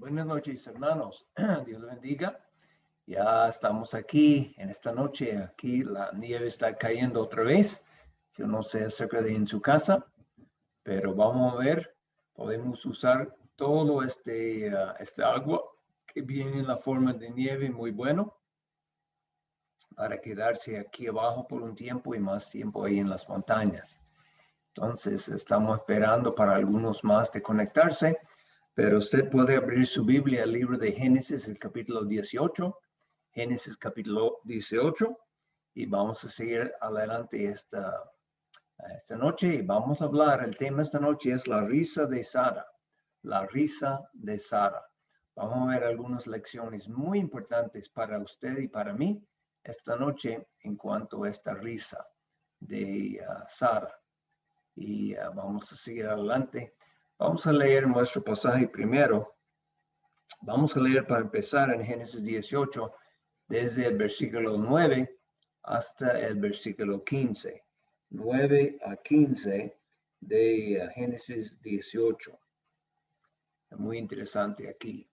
Buenas noches, hermanos. Dios les bendiga. Ya estamos aquí en esta noche. Aquí la nieve está cayendo otra vez. Yo no sé acerca de en su casa, pero vamos a ver. Podemos usar todo este agua que viene en la forma de nieve muy bueno para quedarse aquí abajo por un tiempo y más tiempo ahí en las montañas. Entonces, estamos esperando para algunos más de conectarse. Pero usted puede abrir su Biblia al libro de Génesis, el capítulo 18, Génesis capítulo 18, y vamos a seguir adelante esta noche y vamos a hablar, el tema esta noche es la risa de Sara, la risa de Sara. Vamos a ver algunas lecciones muy importantes para usted y para mí esta noche en cuanto a esta risa de Sara. Y vamos a seguir adelante. Vamos a leer nuestro pasaje primero. Vamos a leer para empezar en Génesis 18, desde el versículo 9 hasta el versículo 15. 9 a 15 de Génesis 18. Muy interesante aquí.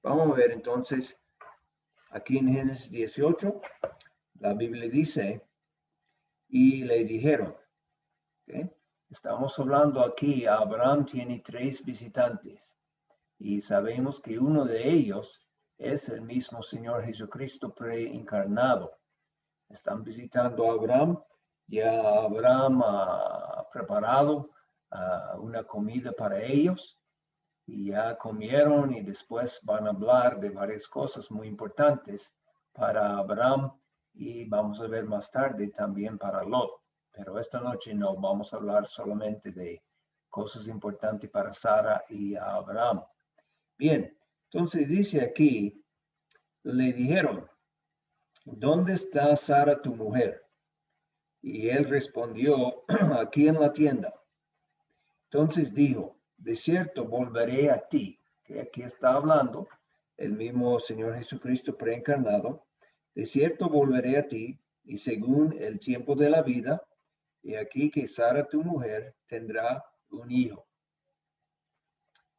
Vamos a ver entonces, aquí en Génesis 18, la Biblia dice, y le dijeron, ¿okay? Estamos hablando aquí, Abraham tiene 3 visitantes y sabemos que uno de ellos es el mismo Señor Jesucristo preencarnado. Están visitando a Abraham, ya Abraham ha preparado una comida para ellos y ya comieron y después van a hablar de varias cosas muy importantes para Abraham y vamos a ver más tarde también para Lot. Pero esta noche no vamos a hablar solamente de cosas importantes para Sara y Abraham. Bien, entonces dice aquí, le dijeron, ¿dónde está Sara tu mujer? Y él respondió, aquí en la tienda. Entonces dijo, de cierto volveré a ti, que aquí está hablando el mismo Señor Jesucristo preencarnado, de cierto volveré a ti, y según el tiempo de la vida, y aquí que Sara tu mujer tendrá un hijo.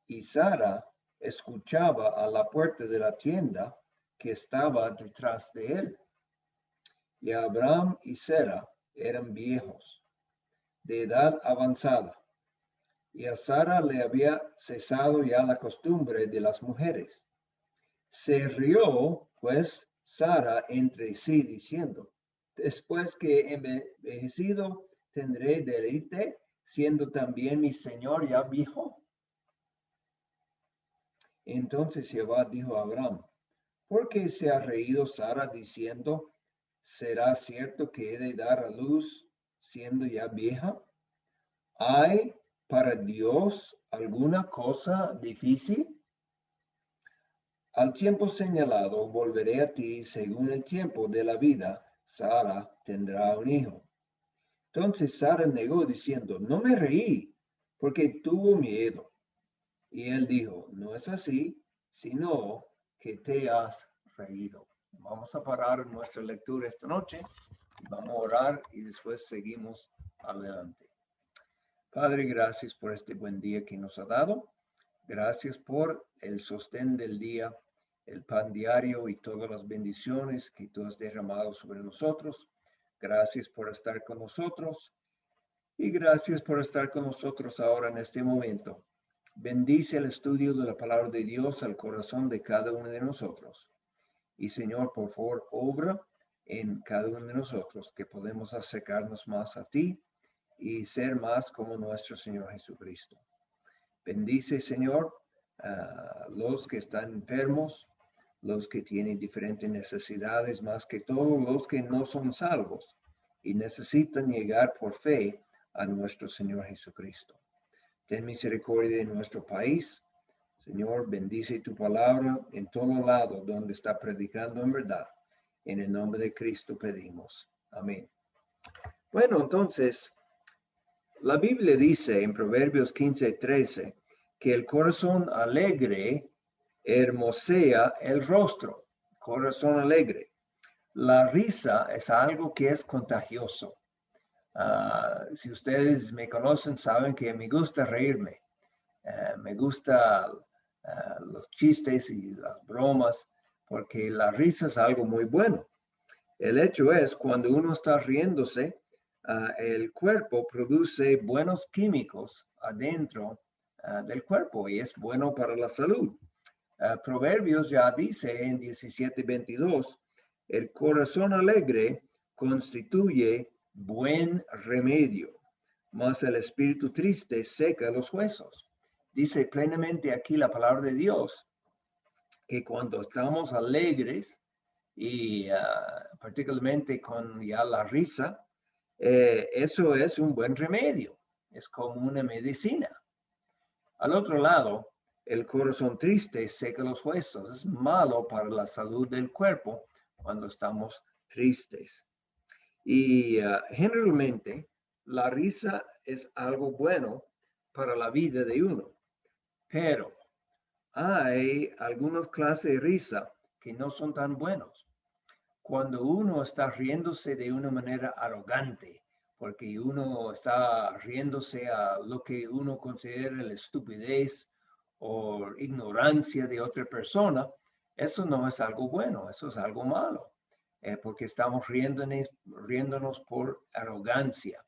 Y Sara escuchaba a la puerta de la tienda que estaba detrás de él. Y Abraham y Sara eran viejos, de edad avanzada, y a Sara le había cesado ya la costumbre de las mujeres. Se rió, pues, Sara entre sí, diciendo, después que envejecido tendré deleite, siendo también mi señor ya viejo. Entonces Jehová dijo a Abraham, ¿por qué se ha reído Sara diciendo, ¿será cierto que he de dar a luz siendo ya vieja? ¿Hay para Dios alguna cosa difícil? Al tiempo señalado volveré a ti según el tiempo de la vida, Sara tendrá un hijo. Entonces Sara negó diciendo, no me reí, porque tuvo miedo. Y él dijo, no es así, sino que te has reído. Vamos a parar nuestra lectura esta noche, vamos a orar y después seguimos adelante. Padre, gracias por este buen día que nos ha dado. Gracias por el sostén del día, el pan diario y todas las bendiciones que tú has derramado sobre nosotros. Gracias por estar con nosotros y gracias por estar con nosotros ahora en este momento. Bendice el estudio de la palabra de Dios al corazón de cada uno de nosotros. Y Señor, por favor, obra en cada uno de nosotros que podemos acercarnos más a ti y ser más como nuestro Señor Jesucristo. Bendice, Señor, a los que están enfermos, los que tienen diferentes necesidades, más que todos los que no son salvos y necesitan llegar por fe a nuestro Señor Jesucristo. Ten misericordia de nuestro país. Señor, bendice tu palabra en todo lado donde está predicando en verdad. En el nombre de Cristo pedimos. Amén. Bueno, entonces, la Biblia dice en Proverbios 15:13 que el corazón alegre hermosea el rostro. Corazón alegre. La risa es algo que es contagioso. Si ustedes me conocen, saben que me gusta reírme. Me gusta los chistes y las bromas, porque la risa es algo muy bueno. El hecho es, cuando uno está riéndose, el cuerpo produce buenos químicos adentro del cuerpo y es bueno para la salud. Proverbios ya dice en 17:22, el corazón alegre constituye buen remedio, mas el espíritu triste seca los huesos. Dice plenamente aquí la palabra de Dios que cuando estamos alegres y particularmente con ya la risa, eso es un buen remedio, es como una medicina. Al otro lado, el corazón triste seca los huesos, es malo para la salud del cuerpo cuando estamos tristes. Y generalmente la risa es algo bueno para la vida de uno, pero hay algunas clases de risa que no son tan buenos. Cuando uno está riéndose de una manera arrogante, porque uno está riéndose a lo que uno considera la estupidez o ignorancia de otra persona, eso no es algo bueno, eso es algo malo, porque estamos riéndonos por arrogancia.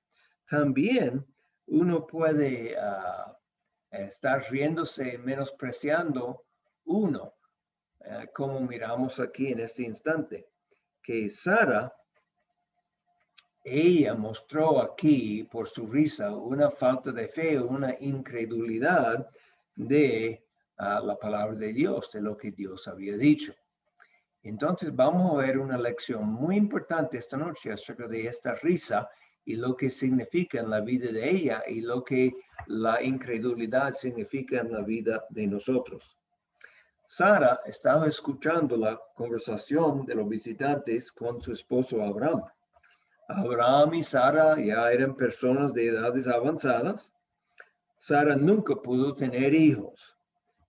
También uno puede estar riéndose, menospreciando uno, como miramos aquí en este instante, que Sara, ella mostró aquí por su risa una falta de fe, una incredulidad de la palabra de Dios, de lo que Dios había dicho. Entonces vamos a ver una lección muy importante esta noche acerca de esta risa y lo que significa en la vida de ella y lo que la incredulidad significa en la vida de nosotros. Sara estaba escuchando la conversación de los visitantes con su esposo Abraham. Abraham y Sara ya eran personas de edades avanzadas. Sara nunca pudo tener hijos,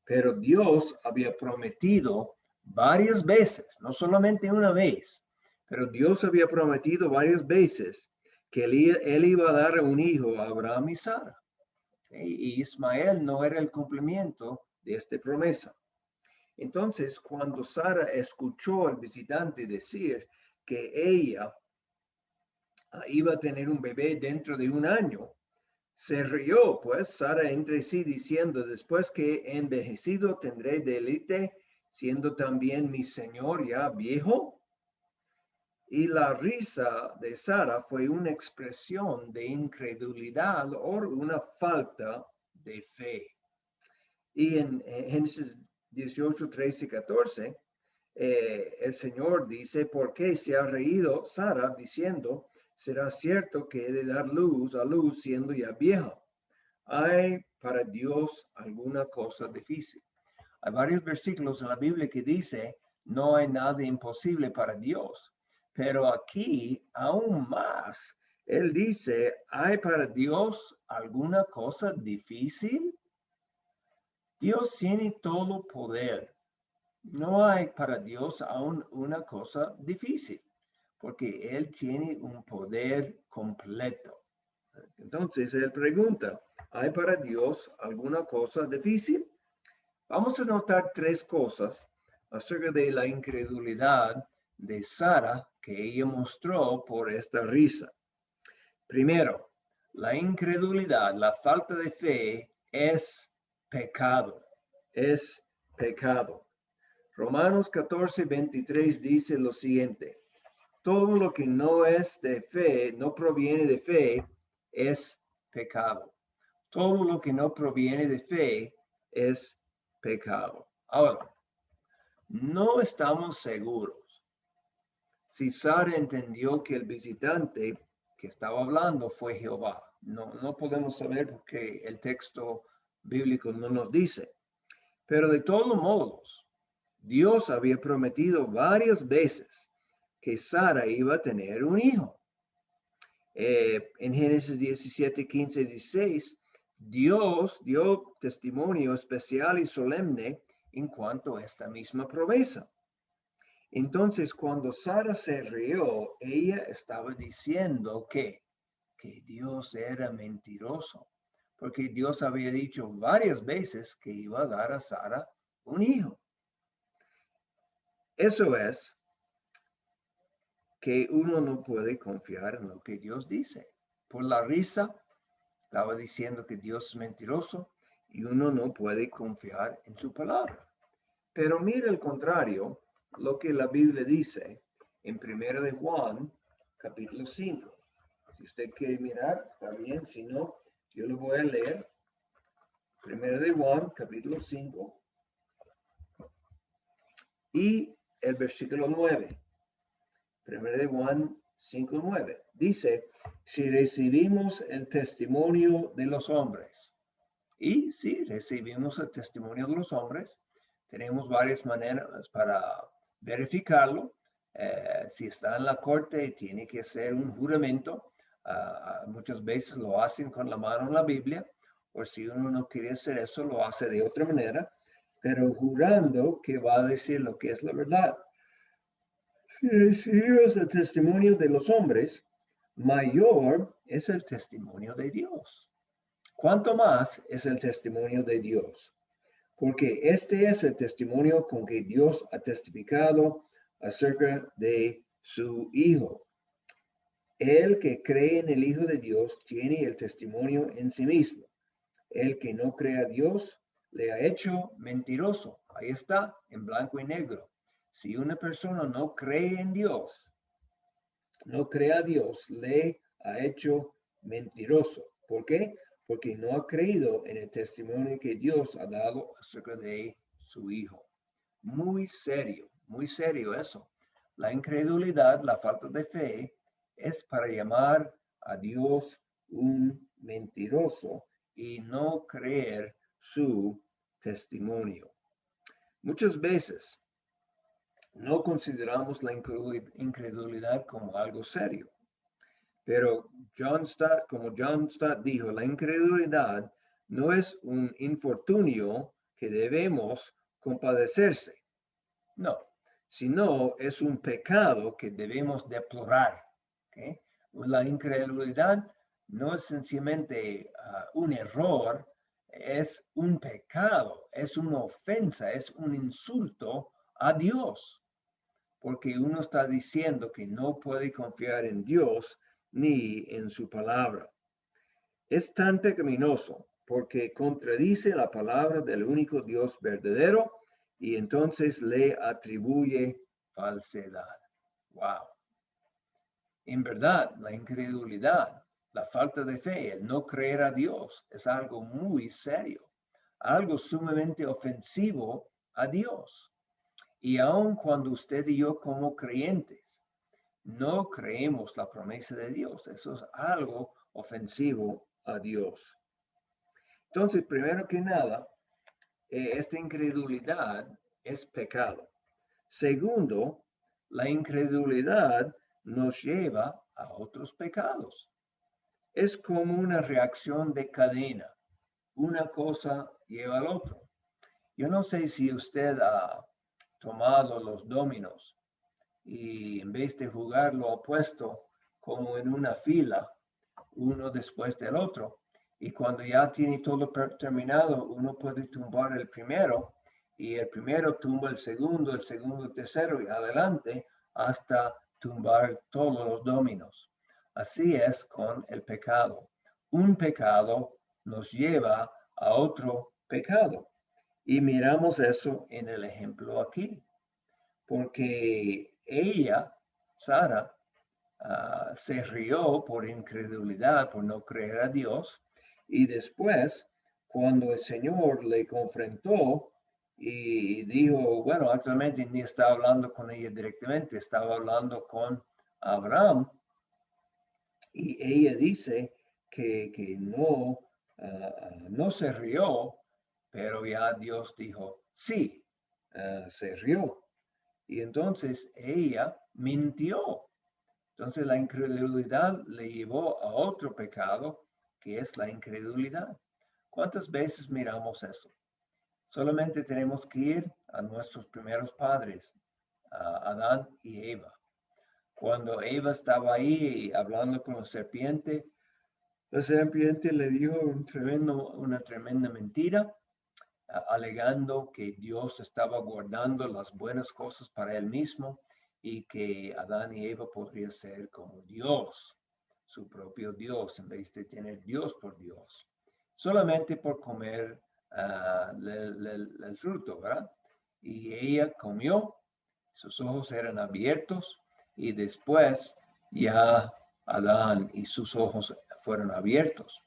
pero Dios había prometido varias veces, no solamente una vez, pero Dios había prometido varias veces que él iba a dar un hijo a Abraham y Sara. Y Ismael no era el cumplimiento de esta promesa. Entonces, cuando Sara escuchó al visitante decir que ella iba a tener un bebé dentro de un año, se rió, pues, Sara entre sí diciendo, después que he envejecido tendré deleite, siendo también mi señor ya viejo. Y la risa de Sara fue una expresión de incredulidad o una falta de fe. Y en Génesis 18, 13 y 14, el Señor dice, ¿por qué se ha reído Sara diciendo, será cierto que he de dar luz a luz siendo ya vieja? ¿Hay para Dios alguna cosa difícil? Hay varios versículos en la Biblia que dice, no hay nada imposible para Dios. Pero aquí, aún más, Él dice, ¿hay para Dios alguna cosa difícil? Dios tiene todo poder. No hay para Dios aún una cosa difícil, porque Él tiene un poder completo. Entonces, Él pregunta, ¿hay para Dios alguna cosa difícil? Vamos a notar tres cosas acerca de la incredulidad de Sara que ella mostró por esta risa. Primero, la incredulidad, la falta de fe es pecado, es pecado. Romanos 14, 23 dice lo siguiente, todo lo que no es de fe, no proviene de fe, es pecado. Todo lo que no proviene de fe es pecado. Ahora, no estamos seguros si Sara entendió que el visitante que estaba hablando fue Jehová. No podemos saber porque el texto bíblico no nos dice. Pero de todos modos, Dios había prometido varias veces que Sara iba a tener un hijo. En Génesis 17, 15, 16, Dios dio testimonio especial y solemne en cuanto a esta misma promesa. Entonces, cuando Sara se rió, ella estaba diciendo que Dios era mentiroso, porque Dios había dicho varias veces que iba a dar a Sara un hijo. Eso es que uno no puede confiar en lo que Dios dice. Por la risa, estaba diciendo que Dios es mentiroso y uno no puede confiar en su palabra. Pero mira el contrario, lo que la Biblia dice en 1 de Juan, capítulo 5. Si usted quiere mirar, está bien, si no, yo lo voy a leer. 1 de Juan, capítulo 5 y el versículo 9. 1 de Juan 5:9. Dice, si recibimos el testimonio de los hombres, y si recibimos el testimonio de los hombres, tenemos varias maneras para verificarlo. Si está en la corte, tiene que ser un juramento. Muchas veces lo hacen con la mano en la Biblia, o si uno no quiere hacer eso, lo hace de otra manera, pero jurando que va a decir lo que es la verdad. Si recibimos el testimonio de los hombres, mayor es el testimonio de Dios. ¿Cuánto más es el testimonio de Dios? Porque este es el testimonio con que Dios ha testificado acerca de su Hijo. El que cree en el Hijo de Dios tiene el testimonio en sí mismo. El que no cree a Dios le ha hecho mentiroso. Ahí está, en blanco y negro. Si una persona no cree en Dios, no cree a Dios, le ha hecho mentiroso. ¿Por qué? Porque no ha creído en el testimonio que Dios ha dado acerca de su Hijo. Muy serio eso. La incredulidad, la falta de fe, es para llamar a Dios un mentiroso y no creer su testimonio. Muchas veces no consideramos la incredulidad como algo serio. Pero como John Stott dijo, la incredulidad no es un infortunio que debemos compadecerse. No, sino es un pecado que debemos deplorar. ¿Okay? La incredulidad no es sencillamente un error, es un pecado, es una ofensa, es un insulto a Dios, porque uno está diciendo que no puede confiar en Dios ni en su palabra. Es tan pecaminoso porque contradice la palabra del único Dios verdadero y entonces le atribuye falsedad. Wow. En verdad, la incredulidad, la falta de fe, el no creer a Dios es algo muy serio, algo sumamente ofensivo a Dios. Y aun cuando usted y yo como creyentes no creemos la promesa de Dios, eso es algo ofensivo a Dios. Entonces, primero que nada, esta incredulidad es pecado. Segundo, la incredulidad nos lleva a otros pecados. Es como una reacción de cadena. Una cosa lleva al otro. Yo no sé si usted ha tomado los dominos y en vez de jugarlo opuesto como en una fila, uno después del otro. Y cuando ya tiene todo terminado, uno puede tumbar el primero y el primero tumba el segundo el tercero y adelante hasta tumbar todos los dominos. Así es con el pecado. Un pecado nos lleva a otro pecado. Y miramos eso en el ejemplo aquí. Porque ella, Sara, se rió por incredulidad, por no creer a Dios. Y después, cuando el Señor le confrontó y dijo, bueno, actualmente ni estaba hablando con ella directamente, estaba hablando con Abraham. Y ella dice que no, no se rió, pero ya Dios dijo, sí, se rió. Y entonces ella mintió. Entonces la incredulidad le llevó a otro pecado, que es la incredulidad. ¿Cuántas veces miramos eso? Solamente tenemos que ir a nuestros primeros padres, a Adán y Eva. Cuando Eva estaba ahí hablando con la serpiente, La serpiente le dijo una tremenda mentira, alegando que Dios estaba guardando las buenas cosas para él mismo y que Adán y Eva podrían ser como Dios, su propio Dios, en vez de tener Dios por Dios, solamente por comer el fruto, ¿verdad? Y ella comió, sus ojos eran abiertos y después ya Adán y sus ojos fueron abiertos.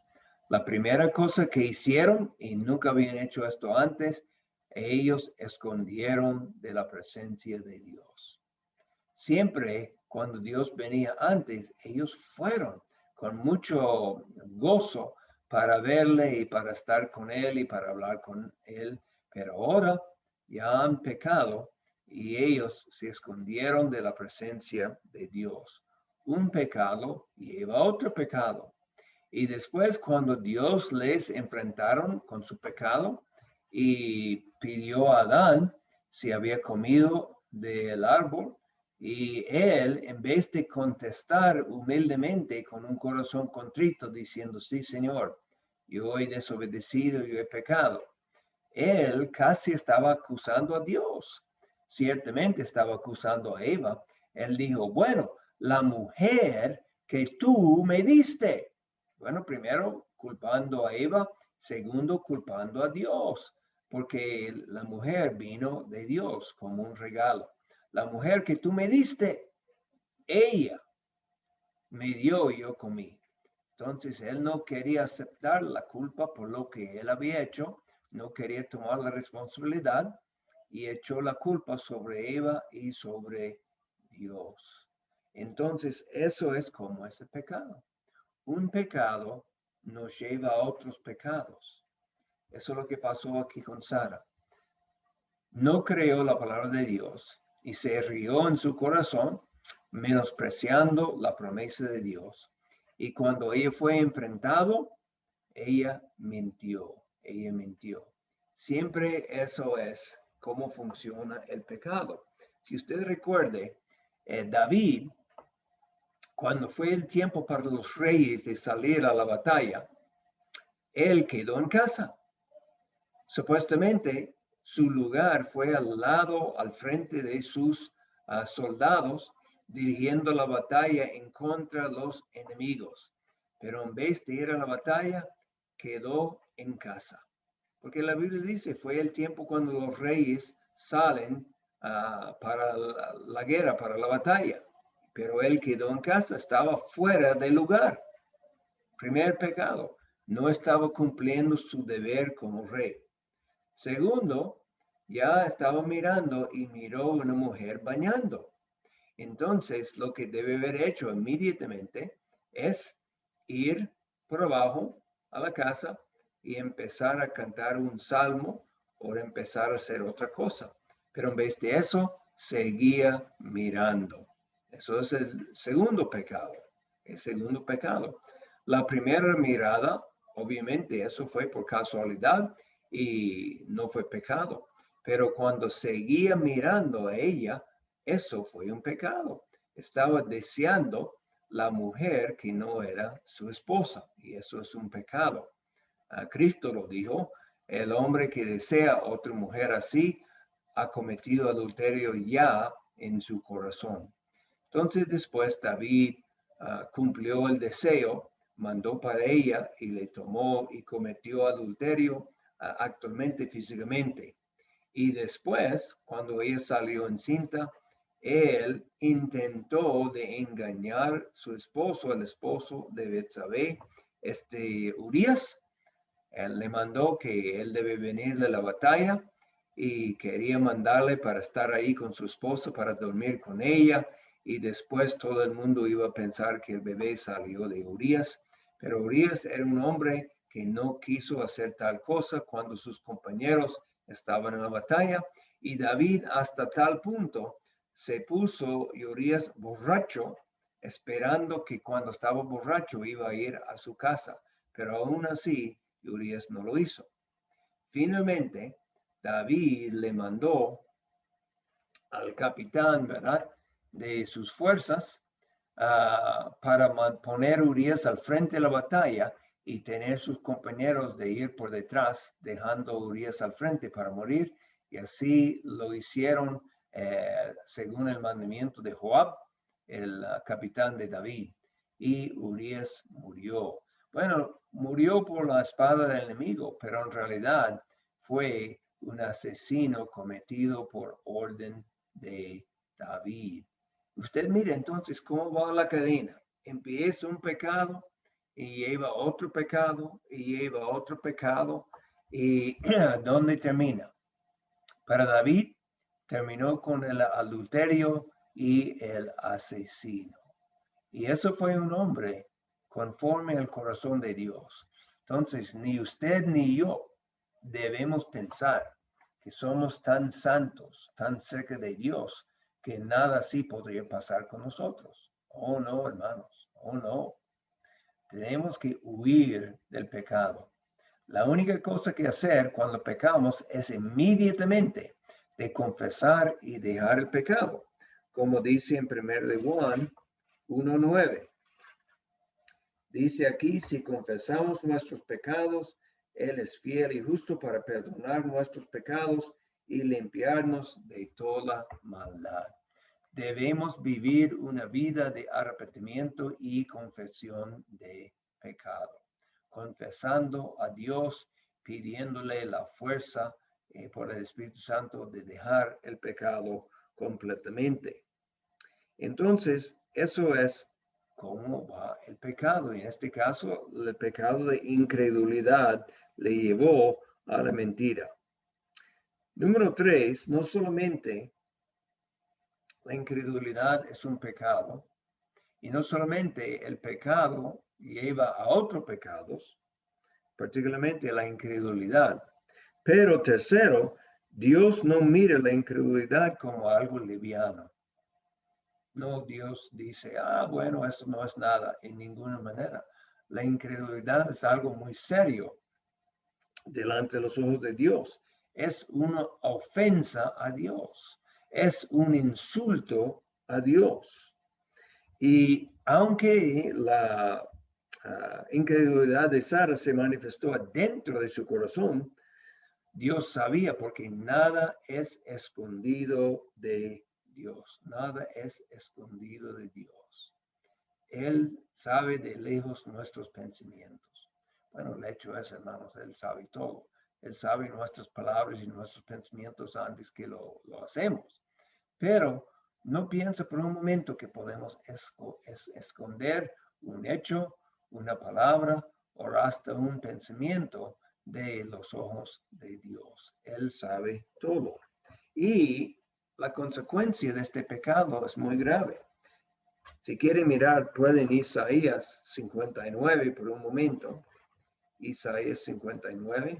La primera cosa que hicieron, y nunca habían hecho esto antes, ellos escondieron de la presencia de Dios. Siempre cuando Dios venía antes, ellos fueron con mucho gozo para verle y para estar con él y para hablar con él, pero ahora ya han pecado y ellos se escondieron de la presencia de Dios. Un pecado lleva a otro pecado. Y después cuando Dios les enfrentaron con su pecado y pidió a Adán si había comido del árbol, y él, en vez de contestar humildemente con un corazón contrito, diciendo, sí, Señor, yo he desobedecido, yo he pecado, él casi estaba acusando a Dios. Ciertamente estaba acusando a Eva. Él dijo, bueno, la mujer que tú me diste. Bueno, primero culpando a Eva, segundo culpando a Dios, porque la mujer vino de Dios como un regalo. La mujer que tú me diste, ella me dio y yo comí. Entonces él no quería aceptar la culpa por lo que él había hecho, no quería tomar la responsabilidad y echó la culpa sobre Eva y sobre Dios. Entonces eso es como ese pecado. Un pecado nos lleva a otros pecados. Eso es lo que pasó aquí con Sara. No creyó la palabra de Dios y se rió en su corazón, menospreciando la promesa de Dios. Y cuando ella fue enfrentado, ella mintió. Ella mintió. Siempre eso es cómo funciona el pecado. Si usted recuerde, David, cuando fue el tiempo para los reyes de salir a la batalla, él quedó en casa. Supuestamente su lugar fue al frente de sus soldados, dirigiendo la batalla en contra de los enemigos. Pero en vez de ir a la batalla, quedó en casa. Porque la Biblia dice, fue el tiempo cuando los reyes salen para la guerra, para la batalla. Pero él quedó en casa, estaba fuera del lugar. Primer pecado, no estaba cumpliendo su deber como rey. Segundo, ya estaba mirando y miró una mujer bañando. Entonces, lo que debe haber hecho inmediatamente es ir por abajo a la casa y empezar a cantar un salmo o empezar a hacer otra cosa. Pero en vez de eso, seguía mirando. Eso es el segundo pecado. El segundo pecado. La primera mirada, obviamente, eso fue por casualidad y no fue pecado. Pero cuando seguía mirando a ella, eso fue un pecado. Estaba deseando la mujer que no era su esposa y eso es un pecado. Cristo lo dijo, el hombre que desea otra mujer así ha cometido adulterio ya en su corazón. Entonces después David cumplió el deseo, mandó para ella y le tomó y cometió adulterio actualmente físicamente. Y después, cuando ella salió encinta, él intentó de engañar a su esposo, el esposo de Betsabé, Urías. Él le mandó que él debe venir de la batalla y quería mandarle para estar ahí con su esposa, para dormir con ella. Y después todo el mundo iba a pensar que el bebé salió de Urías. Pero Urías era un hombre que no quiso hacer tal cosa cuando sus compañeros estaban en la batalla. Y David hasta tal punto se puso Urías borracho, esperando que cuando estaba borracho iba a ir a su casa. Pero aún así, Urías no lo hizo. Finalmente, David le mandó al capitán, ¿verdad?, de sus fuerzas para poner a Urias al frente de la batalla y tener sus compañeros de ir por detrás, dejando a Urias al frente para morir. Y así lo hicieron según el mandamiento de Joab, el capitán de David. Y Urias murió. Bueno, murió por la espada del enemigo, pero en realidad fue un asesino cometido por orden de David. Usted mire entonces cómo va la cadena. Empieza un pecado y lleva otro pecado y lleva otro pecado. ¿Y dónde termina? Para David terminó con el adulterio y el asesino. Y eso fue un hombre conforme al corazón de Dios. Entonces, ni usted ni yo debemos pensar que somos tan santos, tan cerca de Dios, que nada así podría pasar con nosotros. Oh, no, hermanos. Oh, no. Tenemos que huir del pecado. La única cosa que hacer cuando pecamos es inmediatamente de confesar y dejar el pecado. Como dice en 1 de Juan 1:9. Dice aquí, si confesamos nuestros pecados, Él es fiel y justo para perdonar nuestros pecados y limpiarnos de toda maldad. Debemos vivir una vida de arrepentimiento y confesión de pecado, confesando a Dios, pidiéndole la fuerza por el Espíritu Santo de dejar el pecado completamente. Entonces, eso es cómo va el pecado. En este caso, el pecado de incredulidad le llevó a la mentira. Número 3, no solamente la incredulidad es un pecado, y no solamente el pecado lleva a otros pecados, particularmente la incredulidad, pero tercero, Dios no mira la incredulidad como algo liviano. No, Dios dice, bueno, eso no es nada, en ninguna manera. La incredulidad es algo muy serio delante de los ojos de Dios. Es una ofensa a Dios. Es un insulto a Dios. Y aunque la incredulidad de Sara se manifestó dentro de su corazón, Dios sabía, porque nada es escondido de Dios. Nada es escondido de Dios. Él sabe de lejos nuestros pensamientos. Bueno, el hecho es, hermanos, Él sabe todo. Él sabe nuestras palabras y nuestros pensamientos antes que lo hacemos. Pero no piensa por un momento que podemos esconder un hecho, una palabra o hasta un pensamiento de los ojos de Dios. Él sabe todo. Y la consecuencia de este pecado es muy grave. Si quieren mirar, pueden Isaías 59 por un momento. Isaías 59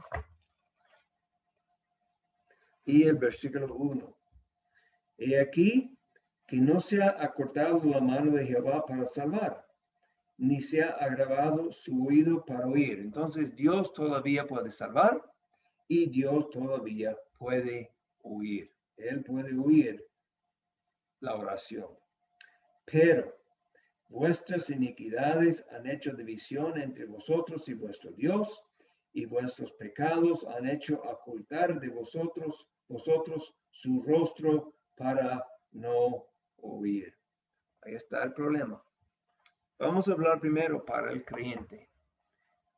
y el versículo 1. He aquí que no se ha acortado la mano de Jehová para salvar, ni se ha agravado su oído para oír. Entonces Dios todavía puede salvar y Dios todavía puede oír. Él puede oír la oración. Pero vuestras iniquidades han hecho división entre vosotros y vuestro Dios, y vuestros pecados han hecho ocultar de vosotros su rostro para no oír. Ahí está el problema. Vamos a hablar primero para el creyente.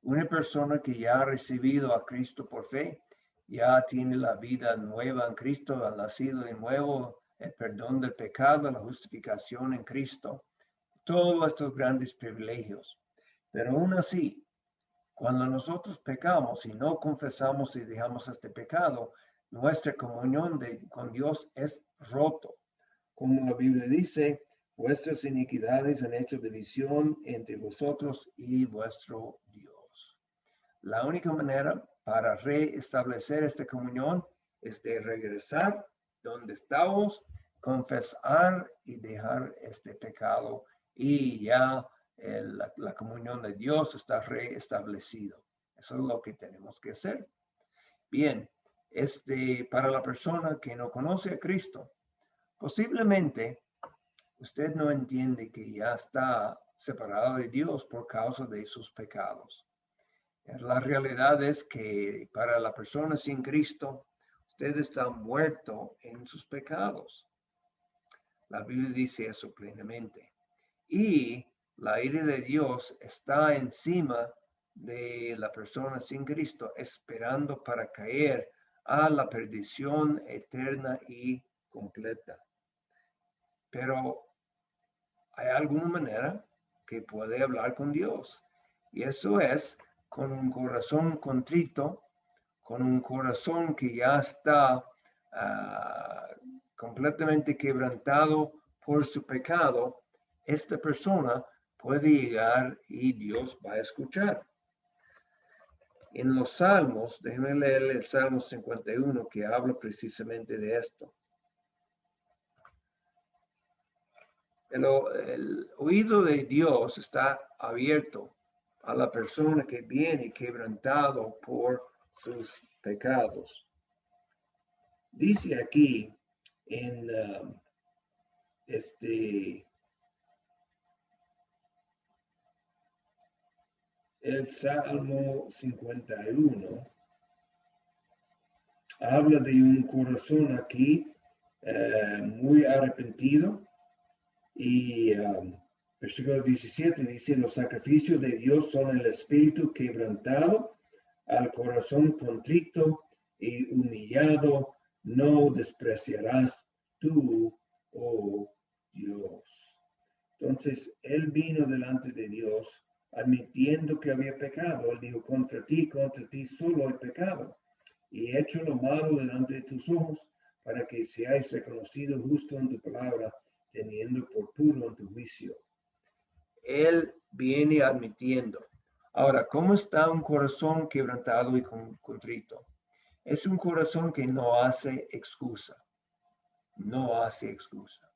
Una persona que ya ha recibido a Cristo por fe, ya tiene la vida nueva en Cristo, ha nacido de nuevo, el perdón del pecado, la justificación en Cristo, todos estos grandes privilegios. Pero aún así, cuando nosotros pecamos y no confesamos y dejamos este pecado, nuestra comunión con Dios es roto. Como la Biblia dice, vuestras iniquidades han hecho división entre vosotros y vuestro Dios. La única manera para restablecer esta comunión es de regresar donde estamos, confesar y dejar este pecado, y ya la comunión de Dios está reestablecido. Eso es lo que tenemos que hacer. Bien, para la persona que no conoce a Cristo, posiblemente usted no entiende que ya está separado de Dios por causa de sus pecados. La realidad es que para la persona sin Cristo, usted está muerto en sus pecados. La Biblia dice eso plenamente. Y la ira de Dios está encima de la persona sin Cristo, esperando para caer a la perdición eterna y completa. Pero hay alguna manera que puede hablar con Dios. Y eso es con un corazón contrito, con un corazón que ya está completamente quebrantado por su pecado. Esta persona puede llegar y Dios va a escuchar. En los Salmos, déjenme leer el Salmo 51 que habla precisamente de esto. El oído de Dios está abierto a la persona que viene quebrantado por sus pecados. Dice aquí en el Salmo 51, habla de un corazón aquí muy arrepentido. Y versículo 17 dice, los sacrificios de Dios son el espíritu quebrantado, al corazón contrito y humillado, no despreciarás tú, oh Dios. Entonces, él vino delante de Dios admitiendo que había pecado. Él dijo, contra ti solo hay pecado. Y he hecho lo malo delante de tus ojos para que seáis reconocido justo en tu palabra, teniendo por puro en tu juicio. Él viene admitiendo. Ahora, ¿cómo está un corazón quebrantado y contrito? Es un corazón que no hace excusa. No hace excusa.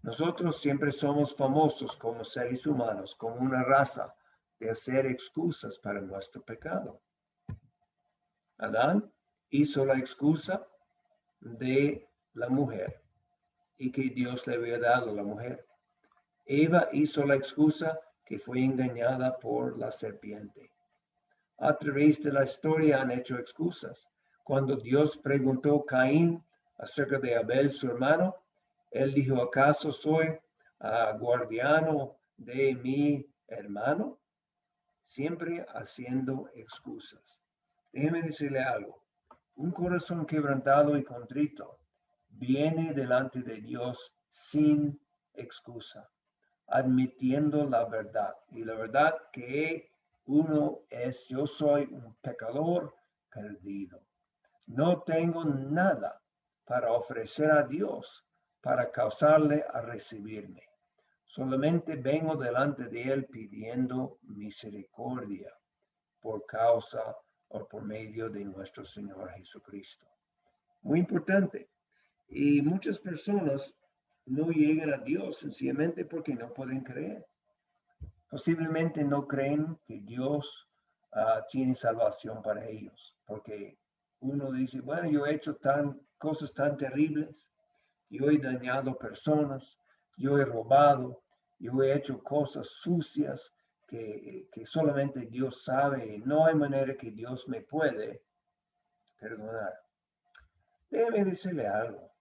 Nosotros siempre somos famosos como seres humanos, como una raza, de hacer excusas para nuestro pecado. Adán hizo la excusa de la mujer y que Dios le había dado a la mujer. Eva hizo la excusa que fue engañada por la serpiente. A través de la historia han hecho excusas. Cuando Dios preguntó a Caín acerca de Abel, su hermano, él dijo, ¿acaso soy guardiano de mi hermano? Siempre haciendo excusas. Déjeme decirle algo. Un corazón quebrantado y contrito viene delante de Dios sin excusa, admitiendo la verdad. Y la verdad que uno es, yo soy un pecador perdido. No tengo nada para ofrecer a Dios para causarle a recibirme. Solamente vengo delante de Él pidiendo misericordia por causa o por medio de nuestro Señor Jesucristo. Muy importante. Y muchas personas no llegan a Dios sencillamente porque no pueden creer. Posiblemente no creen que Dios tiene salvación para ellos, porque uno dice, bueno, yo he hecho cosas tan terribles, yo he dañado personas, yo he robado, yo he hecho cosas sucias que solamente Dios sabe y no hay manera que Dios me puede perdonar. Déjeme decirle algo.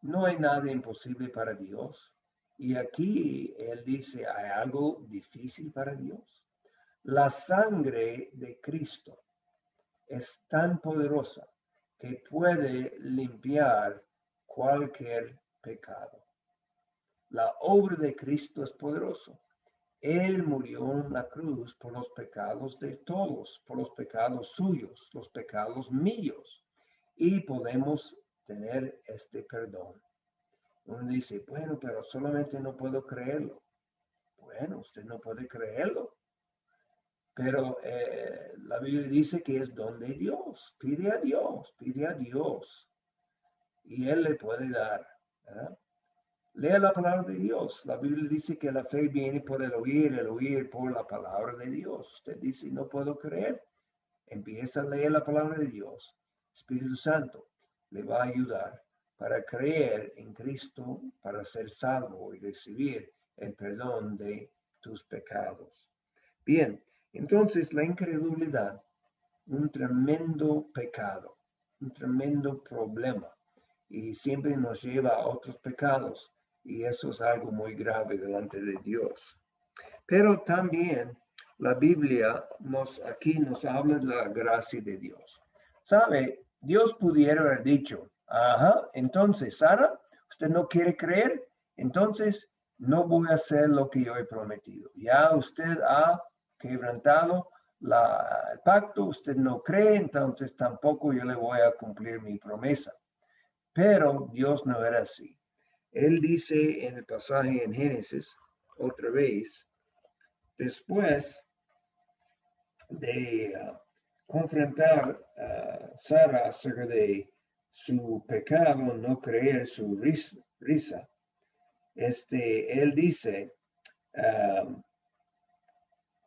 No hay nada imposible para Dios. Y aquí Él dice, ¿hay algo difícil para Dios? La sangre de Cristo es tan poderosa que puede limpiar cualquier pecado. La obra de Cristo es poderosa. Él murió en la cruz por los pecados de todos, por los pecados suyos, los pecados míos. Y podemos tener este perdón. Uno dice, bueno, pero solamente no puedo creerlo. Bueno, usted no puede creerlo. Pero la Biblia dice que es don de Dios. Pide a Dios. Y Él le puede dar. ¿Verdad? Lea la palabra de Dios. La Biblia dice que la fe viene por el oír por la palabra de Dios. Usted dice, no puedo creer. Empieza a leer la palabra de Dios. Espíritu Santo le va a ayudar para creer en Cristo, para ser salvo y recibir el perdón de tus pecados. Bien, entonces la incredulidad, un tremendo pecado, un tremendo problema, y siempre nos lleva a otros pecados, y eso es algo muy grave delante de Dios. Pero también la Biblia aquí nos habla de la gracia de Dios. ¿Sabe? Dios pudiera haber dicho, ajá, entonces, Sara, ¿usted no quiere creer? Entonces, no voy a hacer lo que yo he prometido. Ya usted ha quebrantado el pacto, usted no cree, entonces tampoco yo le voy a cumplir mi promesa. Pero Dios no era así. Él dice en el pasaje en Génesis, otra vez, después de confrontar a Sara acerca de su pecado, no creer su risa, él dice,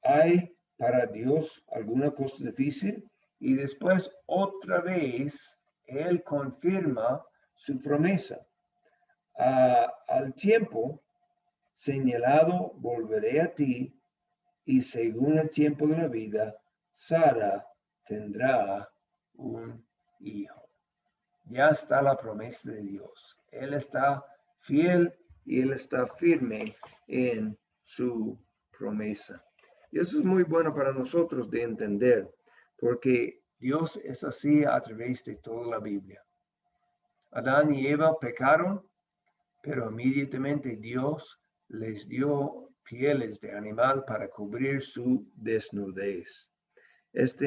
¿hay para Dios alguna cosa difícil? Y después otra vez, él confirma su promesa. Al tiempo señalado volveré a ti, y según el tiempo de la vida, Sara tendrá un hijo. Ya está la promesa de Dios. Él está fiel y él está firme en su promesa. Y eso es muy bueno para nosotros de entender, porque Dios es así a través de toda la Biblia. Adán y Eva pecaron, pero inmediatamente Dios les dio pieles de animal para cubrir su desnudez.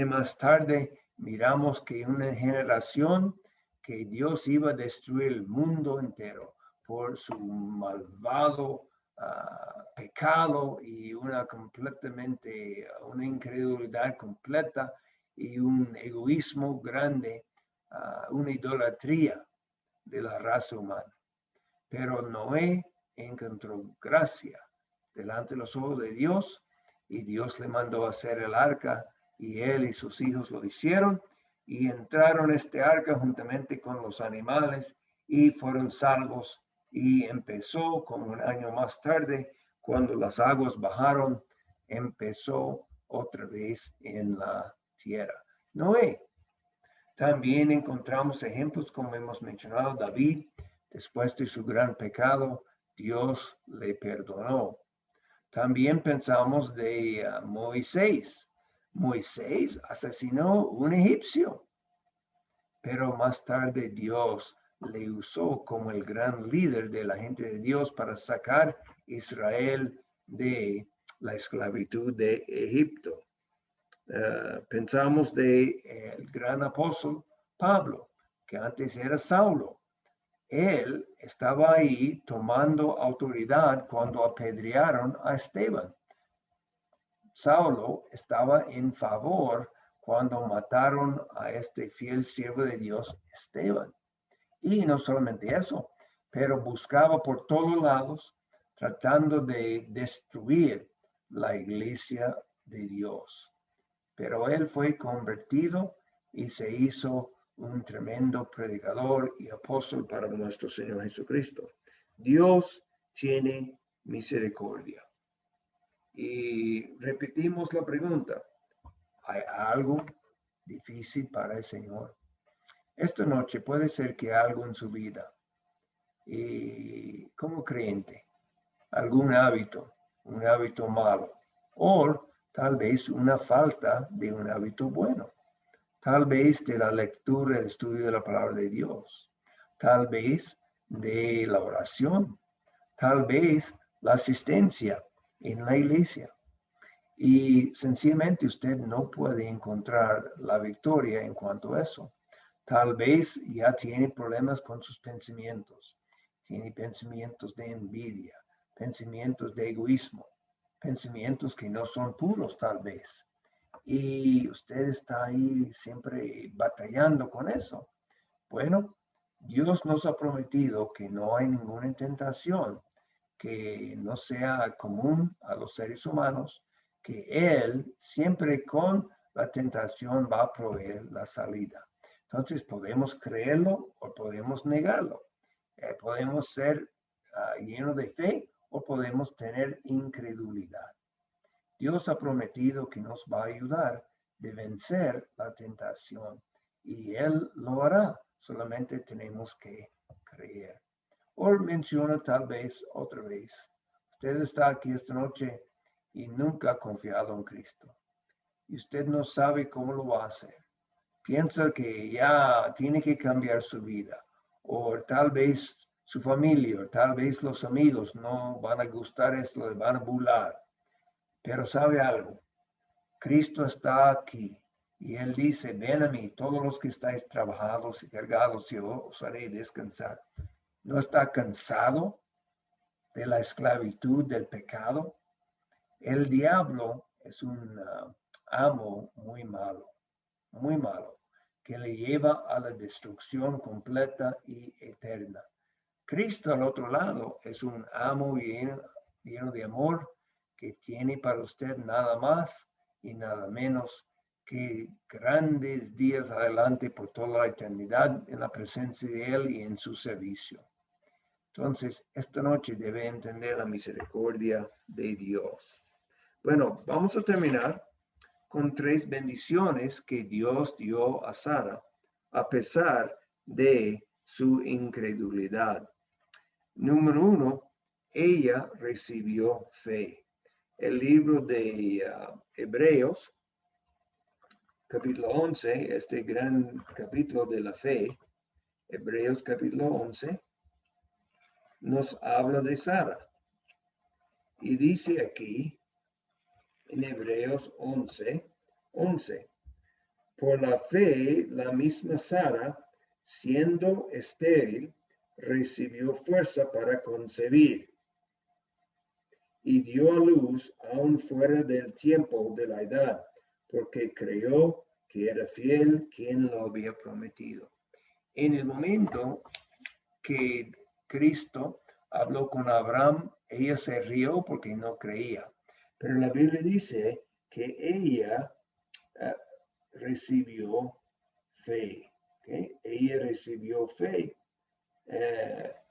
Más tarde miramos que una generación que Dios iba a destruir el mundo entero por su malvado pecado y una incredulidad completa y un egoísmo grande, una idolatría de la raza humana. Pero Noé encontró gracia delante de los ojos de Dios, y Dios le mandó a hacer el arca, y él y sus hijos lo hicieron, y entraron en este arca juntamente con los animales, y fueron salvos. Y empezó, como un año más tarde, cuando las aguas bajaron, empezó otra vez en la tierra. Noé. También encontramos ejemplos, como hemos mencionado, David. Después de su gran pecado, Dios le perdonó. También pensamos de Moisés. Moisés asesinó un egipcio, pero más tarde Dios le usó como el gran líder de la gente de Dios para sacar a Israel de la esclavitud de Egipto. Pensamos de el gran apóstol Pablo, que antes era Saulo. Él estaba ahí tomando autoridad cuando apedrearon a Esteban. Saulo estaba en favor cuando mataron a este fiel siervo de Dios, Esteban. Y no solamente eso, pero buscaba por todos lados, tratando de destruir la iglesia de Dios. Pero él fue convertido y se hizo un tremendo predicador y apóstol para nuestro Señor Jesucristo. Dios tiene misericordia. Y repetimos la pregunta: ¿hay algo difícil para el Señor? Esta noche puede ser que algo en su vida, y como creyente, algún hábito, un hábito malo, o tal vez una falta de un hábito bueno, tal vez de la lectura y el estudio de la palabra de Dios, tal vez de la oración, tal vez la asistencia en la iglesia. Y sencillamente usted no puede encontrar la victoria en cuanto a eso. Tal vez ya tiene problemas con sus pensamientos. Tiene pensamientos de envidia, pensamientos de egoísmo, pensamientos que no son puros tal vez. Y usted está ahí siempre batallando con eso. Bueno, Dios nos ha prometido que no hay ninguna tentación que no sea común a los seres humanos, que Él siempre con la tentación va a proveer la salida. Entonces podemos creerlo o podemos negarlo. Podemos ser llenos de fe o podemos tener incredulidad. Dios ha prometido que nos va a ayudar de vencer la tentación y Él lo hará. Solamente tenemos que creer. O menciona tal vez otra vez, usted está aquí esta noche y nunca ha confiado en Cristo. Y usted no sabe cómo lo va a hacer. Piensa que ya tiene que cambiar su vida. O tal vez su familia, o tal vez los amigos no van a gustar esto, le van a burlar. Pero sabe algo, Cristo está aquí. Y Él dice, ven a mí, todos los que estáis trabajados y cargados, y os haré descansar. ¿No está cansado de la esclavitud del pecado? El diablo es un amo muy malo, que le lleva a la destrucción completa y eterna. Cristo al otro lado es un amo lleno de amor que tiene para usted nada más y nada menos que grandes días adelante por toda la eternidad en la presencia de Él y en su servicio. Entonces, esta noche debe entender la misericordia de Dios. Bueno, vamos a terminar con 3 bendiciones que Dios dio a Sara a pesar de su incredulidad. Número 1, ella recibió fe. El libro de Hebreos, capítulo 11, este gran capítulo de la fe, Hebreos capítulo 11, nos habla de Sara. Y dice aquí, en Hebreos 11, por la fe, la misma Sara, siendo estéril, recibió fuerza para concebir y dio a luz aún fuera del tiempo de la edad, porque creyó que era fiel quien lo había prometido. En el momento que Cristo habló con Abraham, ella se rió porque no creía. Pero la Biblia dice que ella recibió fe. ¿Okay? Ella recibió fe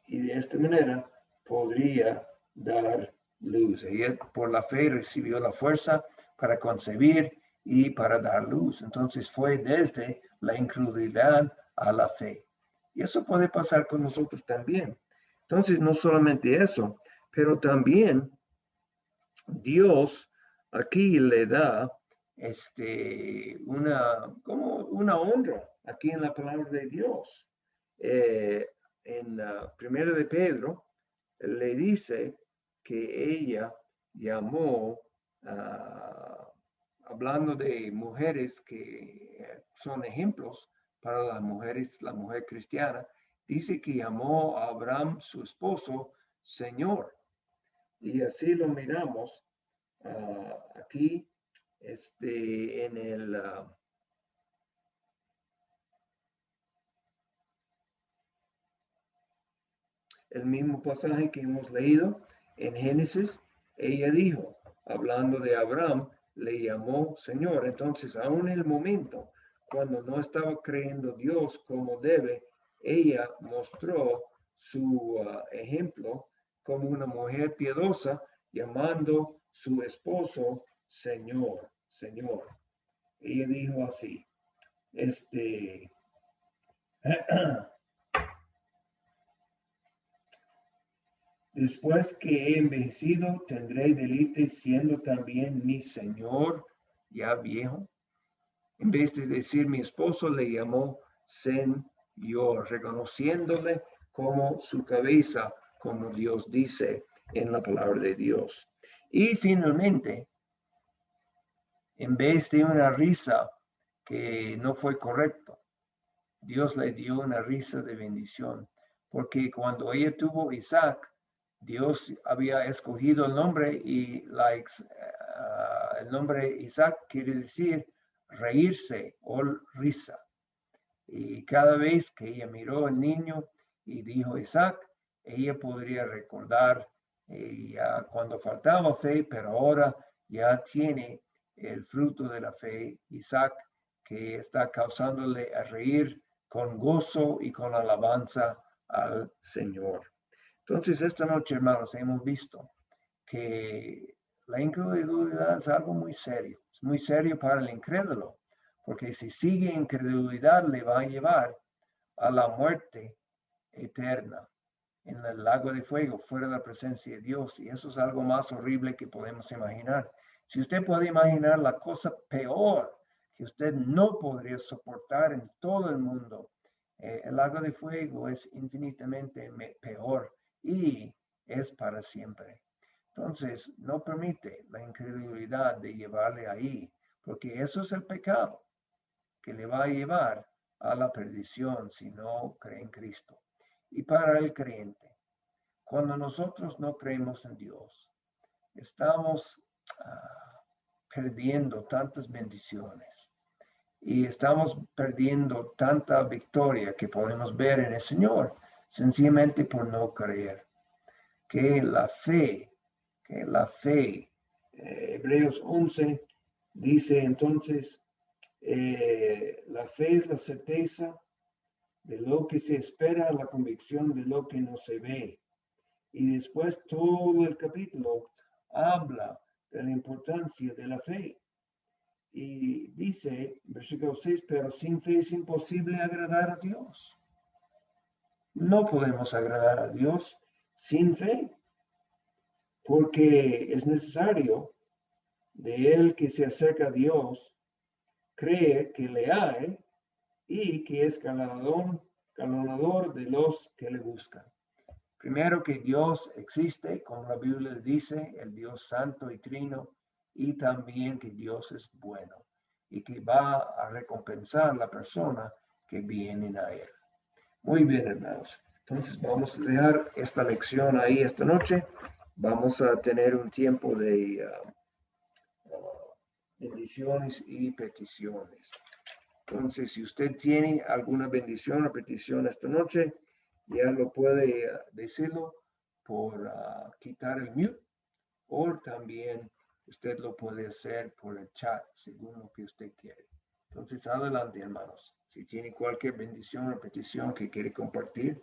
y de esta manera podría dar luz. Ella por la fe recibió la fuerza para concebir y para dar luz. Entonces fue desde la incredulidad a la fe. Y eso puede pasar con nosotros también. Entonces no solamente eso, pero también Dios aquí le da como una honra aquí en la palabra de Dios. En Primera de Pedro le dice que ella llamó, hablando de mujeres que son ejemplos para las mujeres, la mujer cristiana, dice que llamó a Abraham, su esposo, Señor. Y así lo miramos aquí en el mismo pasaje que hemos leído en Génesis. Ella dijo, hablando de Abraham, le llamó Señor. Entonces, aún en el momento cuando no estaba creyendo Dios como debe, ella mostró su ejemplo como una mujer piadosa, llamando su esposo Señor, Señor. Ella dijo así, después que he envejecido, tendré deleite siendo también mi Señor ya viejo. En vez de decir mi esposo, le llamó Señor, reconociéndole como su cabeza, como Dios dice en la palabra de Dios. Y finalmente, en vez de una risa que no fue correcto, Dios le dio una risa de bendición, porque cuando ella tuvo Isaac, Dios había escogido el nombre y el nombre Isaac quiere decir reírse o risa. Y cada vez que ella miró al niño y dijo Isaac, ella podría recordar ya cuando faltaba fe, pero ahora ya tiene el fruto de la fe, Isaac, que está causándole a reír con gozo y con alabanza al Señor. Entonces, esta noche, hermanos, hemos visto que la incredulidad es algo muy serio. Es muy serio para el incrédulo, porque si sigue incredulidad le va a llevar a la muerte eterna en el lago de fuego, fuera de la presencia de Dios. Y eso es algo más horrible que podemos imaginar. Si usted puede imaginar la cosa peor que usted no podría soportar en todo el mundo, el lago de fuego es infinitamente peor y es para siempre. Entonces, no permite la incredulidad de llevarle ahí, porque eso es el pecado que le va a llevar a la perdición si no cree en Cristo. Y para el creyente, cuando nosotros no creemos en Dios, estamos perdiendo tantas bendiciones y estamos perdiendo tanta victoria que podemos ver en el Señor, sencillamente por no creer. Que la fe, Hebreos 11 dice entonces, la fe es la certeza de lo que se espera, la convicción de lo que no se ve. Y después todo el capítulo habla de la importancia de la fe. Y dice, versículo 6, pero sin fe es imposible agradar a Dios. No podemos agradar a Dios sin fe, porque es necesario de él que se acerca a Dios, cree que le hay y que es galardonador de los que le buscan. Primero, que Dios existe, como la Biblia dice, el Dios santo y trino, y también que Dios es bueno y que va a recompensar a la persona que viene a Él. Muy bien, hermanos. Entonces vamos a dejar esta lección ahí esta noche. Vamos a tener un tiempo de bendiciones y peticiones. Entonces, si usted tiene alguna bendición o petición esta noche, ya lo puede decirlo por quitar el mute, o también usted lo puede hacer por el chat, según lo que usted quiere. Entonces, adelante, hermanos. Si tiene cualquier bendición o petición que quiere compartir.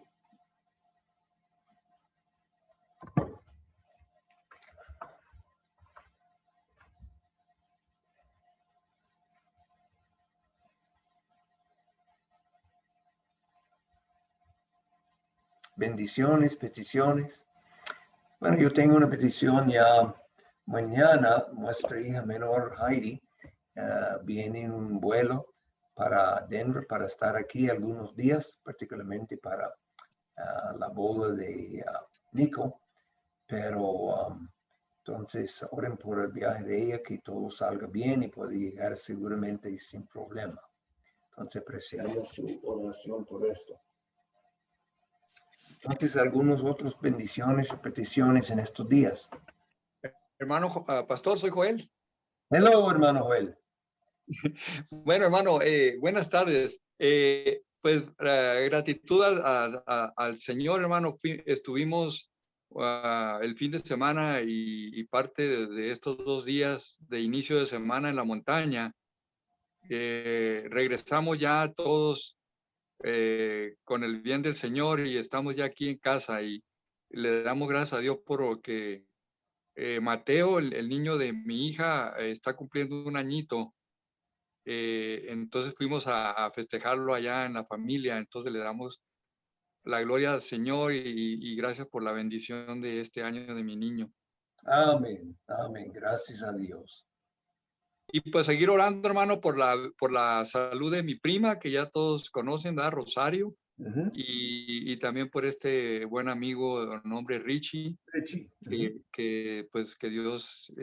Bendiciones, peticiones. Bueno, yo tengo una petición ya. Mañana nuestra hija menor, Heidi, viene en un vuelo para Denver para estar aquí algunos días, particularmente para la boda de Nico. Pero entonces oren por el viaje de ella, que todo salga bien y puede llegar seguramente sin problema. Entonces apreciamos su oración por esto. Entonces, algunos otros bendiciones y peticiones en estos días. Hermano pastor, soy Joel. Hello, hermano Joel. Bueno, hermano, buenas tardes. Pues gratitud al Señor, hermano. Estuvimos el fin de semana y parte de estos 2 días de inicio de semana en la montaña. Regresamos ya todos con el bien del Señor y estamos ya aquí en casa y le damos gracias a Dios por que Mateo, el niño de mi hija, está cumpliendo 1 añito. Entonces fuimos a festejarlo allá en la familia. Entonces le damos la gloria al Señor y gracias por la bendición de este año de mi niño. Amén, amén. Gracias a Dios. Y pues seguir orando, hermano, por la salud de mi prima, que ya todos conocen, ¿verdad? Rosario. Y también por este buen amigo de nombre Richie. Que pues que Dios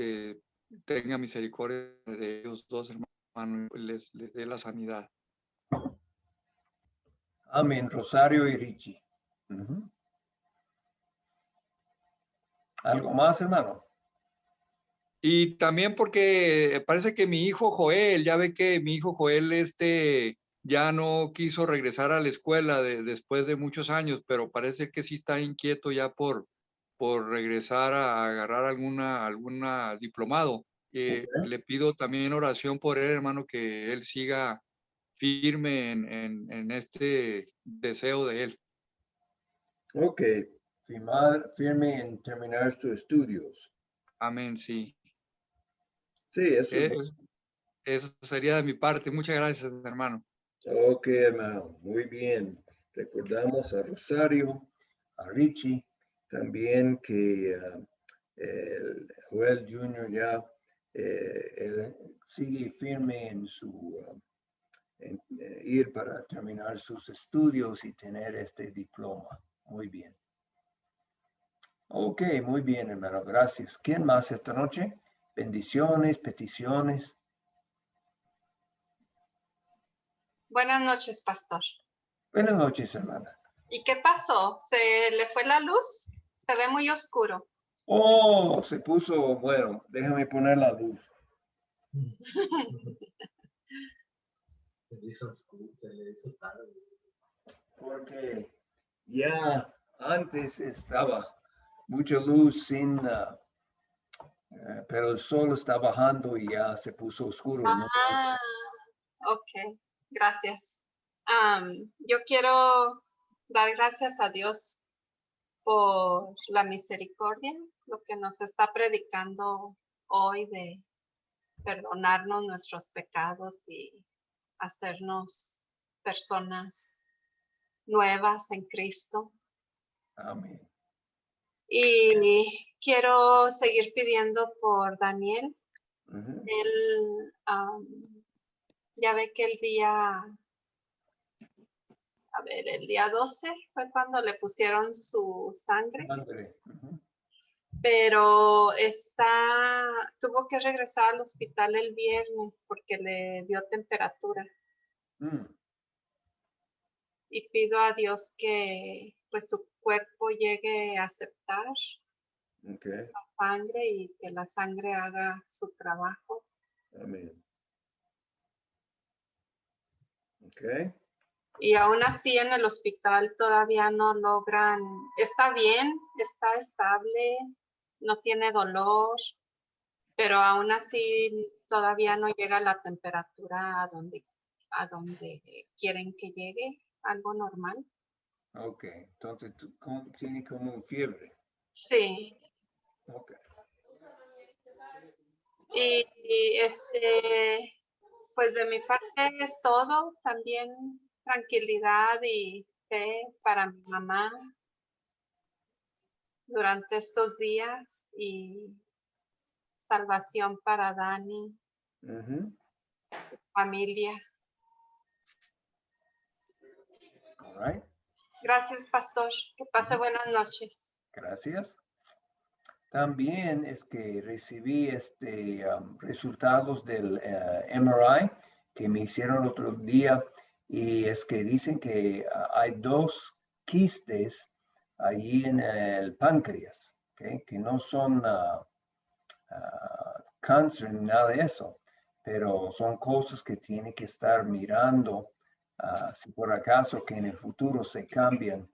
tenga misericordia de ellos dos, hermano, y les dé la sanidad. Amén, Rosario y Richie. ¿Algo más, hermano? Y también porque parece que mi hijo Joel, ya ve que mi hijo Joel ya no quiso regresar a la escuela después de muchos años, pero parece que sí está inquieto ya por regresar a agarrar alguna diplomado. Le pido también oración por él, hermano, que él siga firme en este deseo de él. Ok, firme en terminar sus estudios. Amén, sí. Sí, eso es Es- Eso sería de mi parte. Muchas gracias, hermano. ok, hermano, muy bien. Recordamos a Rosario, a Richie, también que el Joel Jr. ya él sigue firme en su ir para terminar sus estudios y tener este diploma. Muy bien. Ok, muy bien, hermano, gracias. ¿Quién más esta noche? Bendiciones, peticiones. Buenas noches, pastor. Buenas noches, hermana. ¿Y qué pasó? ¿Se le fue la luz? Se ve muy oscuro. Oh, se puso, bueno, déjame poner la luz. Se le hizo tarde. Porque ya antes estaba mucha luz sin, pero el sol está bajando y ya se puso oscuro. ¿No? Ah, ok. Gracias. Yo quiero dar gracias a Dios por la misericordia, lo que nos está predicando hoy de perdonarnos nuestros pecados y hacernos personas nuevas en Cristo. Amén. Y quiero seguir pidiendo por Daniel. Ujú. Él, ya ve que el día 12 fue cuando le pusieron su sangre, André. Ujú. pero tuvo que regresar al hospital el viernes porque le dio temperatura. Mm, Y pido a Dios que pues su cuerpo llegue a aceptar ok, sangre y que la sangre haga su trabajo. amén. Ok, Y aún así en el hospital todavía no logran, está bien, está estable, no tiene dolor, pero aún así todavía no llega la temperatura a donde quieren que llegue, algo normal. ok. Entonces tiene como un fiebre. Sí, Ok. y pues de mi parte es todo, también tranquilidad y fe para mi mamá durante estos días y salvación para Dani, Ujú. familia. All right. Gracias, pastor. Que pase buenas noches. Gracias. También es que recibí resultados del MRI que me hicieron otro día y es que dicen que hay 2 quistes allí en el páncreas, ¿okay? Que no son cáncer ni nada de eso, pero son cosas que tiene que estar mirando si por acaso que en el futuro se cambian.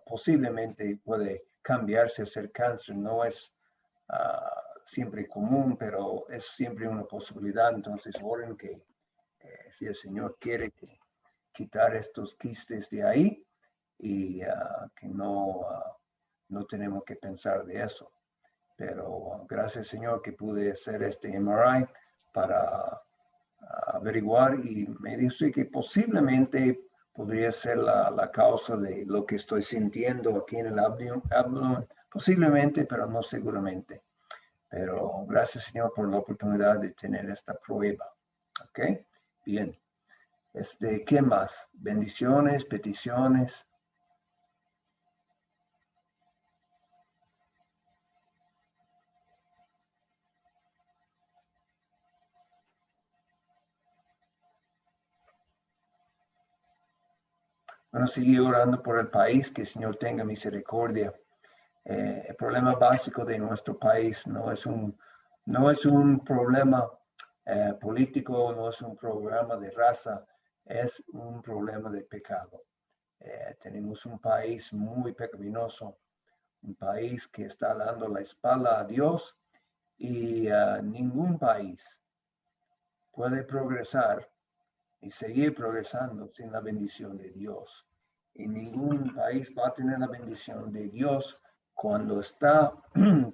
Posiblemente puede cambiarse a ser cáncer, no es siempre común, pero es siempre una posibilidad. Entonces, oren que si el Señor quiere quitar estos quistes de ahí y que no tenemos que pensar de eso. Pero gracias, Señor, que pude hacer este MRI para averiguar y me dice que posiblemente podría ser la causa de lo que estoy sintiendo aquí en el abdomen, posiblemente, pero no seguramente. Pero gracias, Señor, por la oportunidad de tener esta prueba. ¿Ok? Bien. ¿Qué más? Bendiciones, peticiones. Bueno, seguir orando por el país, que el Señor tenga misericordia. El problema básico de nuestro país no es un problema político, no es un problema de raza, es un problema de pecado. Tenemos un país muy pecaminoso, un país que está dando la espalda a Dios y ningún país puede progresar y seguir progresando sin la bendición de Dios. Y ningún país va a tener la bendición de Dios cuando está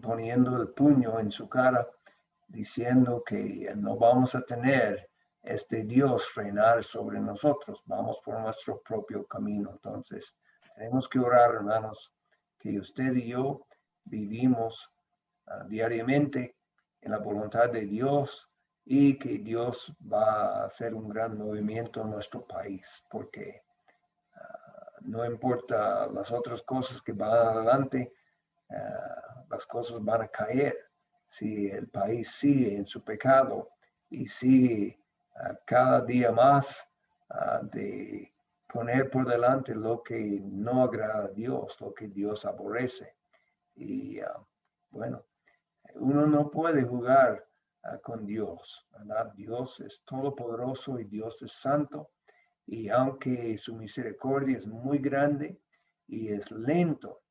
poniendo el puño en su cara, diciendo que no vamos a tener este Dios reinar sobre nosotros. Vamos por nuestro propio camino. Entonces, tenemos que orar, hermanos, que usted y yo vivimos diariamente en la voluntad de Dios y que Dios va a hacer un gran movimiento en nuestro país, porque no importa las otras cosas que van adelante, las cosas van a caer si el país sigue en su pecado y sigue cada día más de poner por delante lo que no agrada a Dios, lo que Dios aborrece. Y bueno, uno no puede jugar con Dios, ¿verdad? Dios es todopoderoso y Dios es santo. Y aunque su misericordia es muy grande y es lento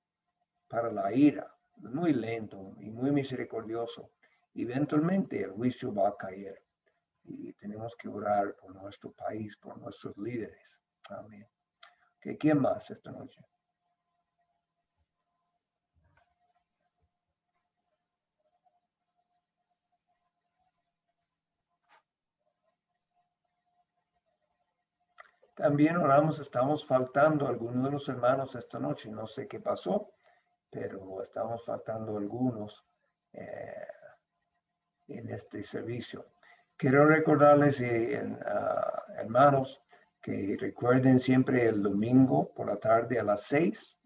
para la ira, muy lento y muy misericordioso, eventualmente el juicio va a caer. Y tenemos que orar por nuestro país, por nuestros líderes. Amén. Okay, ¿quién más esta noche? También oramos, estamos faltando algunos de los hermanos esta noche. No sé qué pasó, pero estamos faltando algunos en este servicio. Quiero recordarles, hermanos, que recuerden siempre el domingo por la tarde a las 6,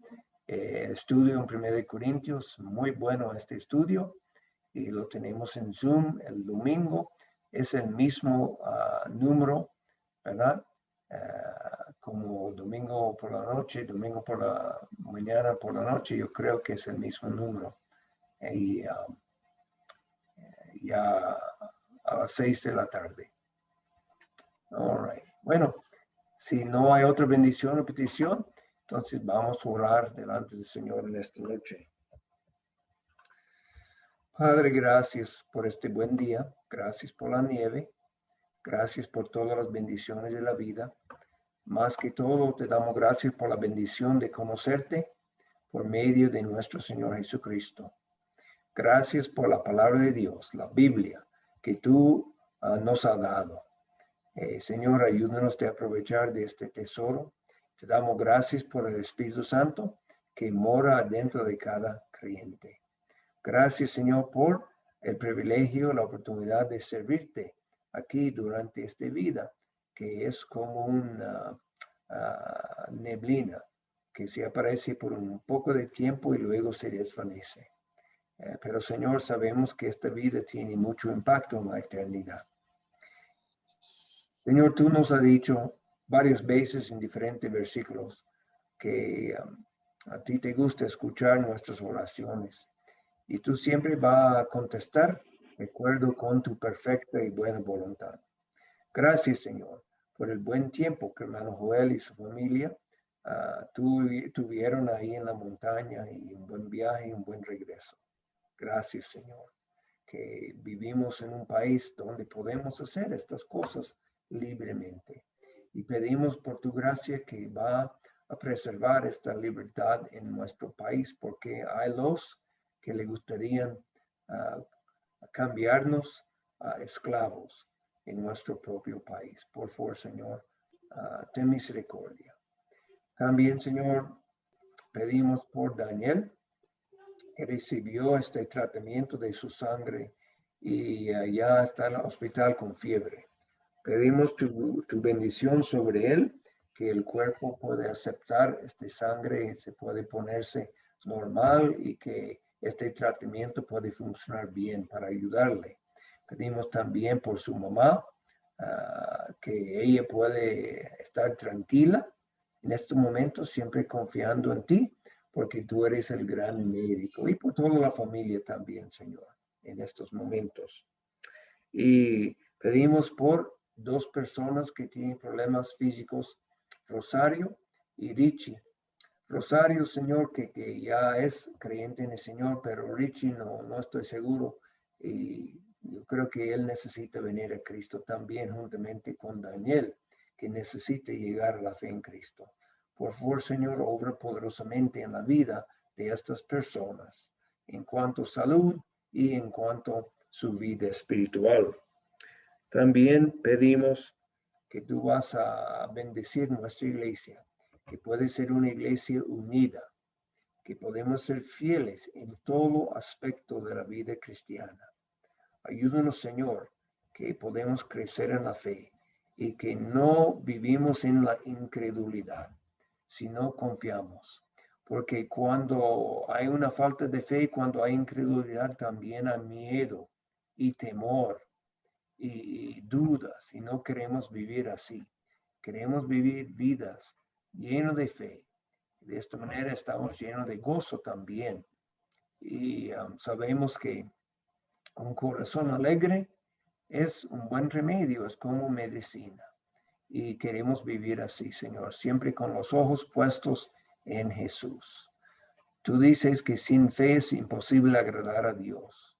estudio en 1 Corintios, muy bueno este estudio, y lo tenemos en Zoom el domingo. Es el mismo número, ¿verdad? Como domingo por la noche, domingo por la mañana, por la noche, yo creo que es el mismo número. Y ya a las 6 de la tarde. All right. Bueno, si no hay otra bendición o petición, entonces vamos a orar delante del Señor en esta noche. Padre, gracias por este buen día. Gracias por la nieve. Gracias por todas las bendiciones de la vida. Más que todo, te damos gracias por la bendición de conocerte por medio de nuestro Señor Jesucristo. Gracias por la palabra de Dios, la Biblia, que tú nos has dado. Señor, ayúdanos a aprovechar de este tesoro. Te damos gracias por el Espíritu Santo que mora dentro de cada creyente. Gracias, Señor, por el privilegio, la oportunidad de servirte aquí durante esta vida, que es como una neblina que se aparece por un poco de tiempo y luego se desvanece. Pero, Señor, sabemos que esta vida tiene mucho impacto en la eternidad. Señor, tú nos has dicho varias veces en diferentes versículos que a ti te gusta escuchar nuestras oraciones y tú siempre vas a contestar de acuerdo con tu perfecta y buena voluntad. Gracias, Señor, por el buen tiempo que hermano Joel y su familia tuvieron ahí en la montaña y un buen viaje y un buen regreso. Gracias, Señor, que vivimos en un país donde podemos hacer estas cosas libremente. Y pedimos por tu gracia que va a preservar esta libertad en nuestro país, porque hay los que le gustarían cambiarnos a esclavos en nuestro propio país. Por favor, Señor, ten misericordia. También, Señor, pedimos por Daniel, que recibió este tratamiento de su sangre y ya está en el hospital con fiebre. Pedimos tu bendición sobre él, que el cuerpo puede aceptar esta sangre, se puede ponerse normal y que este tratamiento puede funcionar bien para ayudarle. Pedimos también por su mamá, que ella puede estar tranquila en este momento, siempre confiando en ti, porque tú eres el gran médico, y por toda la familia también, Señor, en estos momentos. Y pedimos por dos personas que tienen problemas físicos, Rosario y Richie. Rosario, Señor, que ya es creyente en el Señor, pero Richie no estoy seguro. Y yo creo que él necesita venir a Cristo también, juntamente con Daniel, que necesita llegar a la fe en Cristo. Por favor, Señor, obra poderosamente en la vida de estas personas, en cuanto a salud y en cuanto a su vida espiritual. También pedimos que tú vas a bendecir nuestra iglesia, que puede ser una iglesia unida, que podemos ser fieles en todo aspecto de la vida cristiana. Ayúdanos, Señor, que podemos crecer en la fe y que no vivimos en la incredulidad, sino confiamos. Porque cuando hay una falta de fe, cuando hay incredulidad, también hay miedo y temor y dudas, y no queremos vivir así. Queremos vivir vidas llenas de fe. De esta manera estamos llenos de gozo también. Y sabemos que un corazón alegre es un buen remedio, es como medicina. Y queremos vivir así, Señor, siempre con los ojos puestos en Jesús. Tú dices que sin fe es imposible agradar a Dios.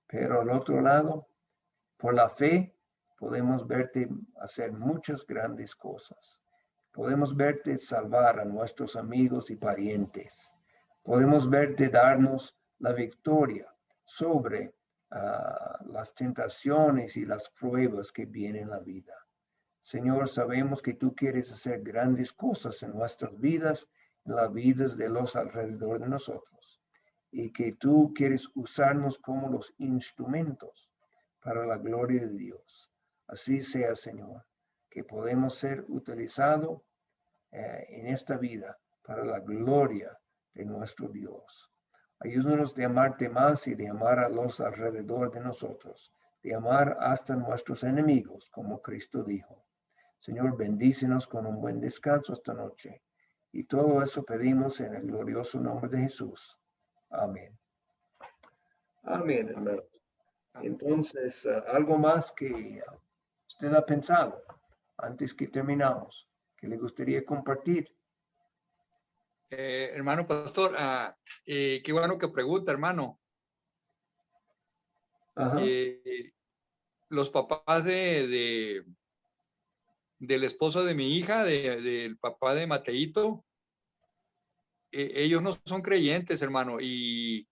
Pero al otro lado, por la fe, podemos verte hacer muchas grandes cosas. Podemos verte salvar a nuestros amigos y parientes. Podemos verte darnos la victoria sobre las tentaciones y las pruebas que vienen en la vida. Señor, sabemos que tú quieres hacer grandes cosas en nuestras vidas, en las vidas de los alrededor de nosotros, y que tú quieres usarnos como los instrumentos para la gloria de Dios. Así sea, Señor, que podemos ser utilizados en esta vida para la gloria de nuestro Dios. Ayúdanos de amarte más y de amar a los alrededor de nosotros, de amar hasta nuestros enemigos, como Cristo dijo. Señor, bendícenos con un buen descanso esta noche. Y todo eso pedimos en el glorioso nombre de Jesús. Amén. Amén, hermano. Entonces, algo más que usted ha pensado antes que terminamos, que le gustaría compartir. Hermano pastor, qué bueno que pregunta, hermano. Los papás del esposo de mi hija, del papá de Mateito, ellos no son creyentes, hermano, y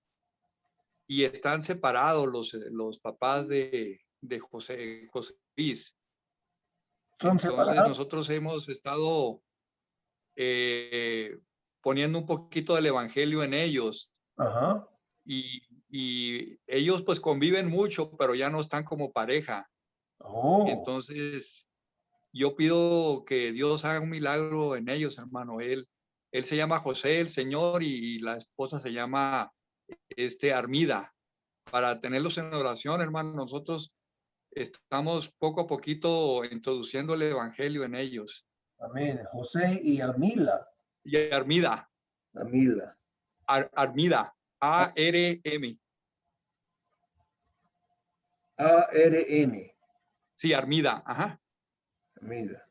están separados los papás de José Luis. Entonces nosotros hemos estado poniendo un poquito del evangelio en ellos. Y ellos pues conviven mucho, pero ya no están como pareja. Entonces yo pido que Dios haga un milagro en ellos, hermano. Él se llama José, el Señor, y la esposa se llama Armida. Para tenerlos en oración, hermano, nosotros estamos poco a poquito introduciendo el evangelio en ellos. Amén. José y Armila. Y Armida. Armida. Armida. A-R-M. A-R-M. Sí, Armida. Ajá. Armida.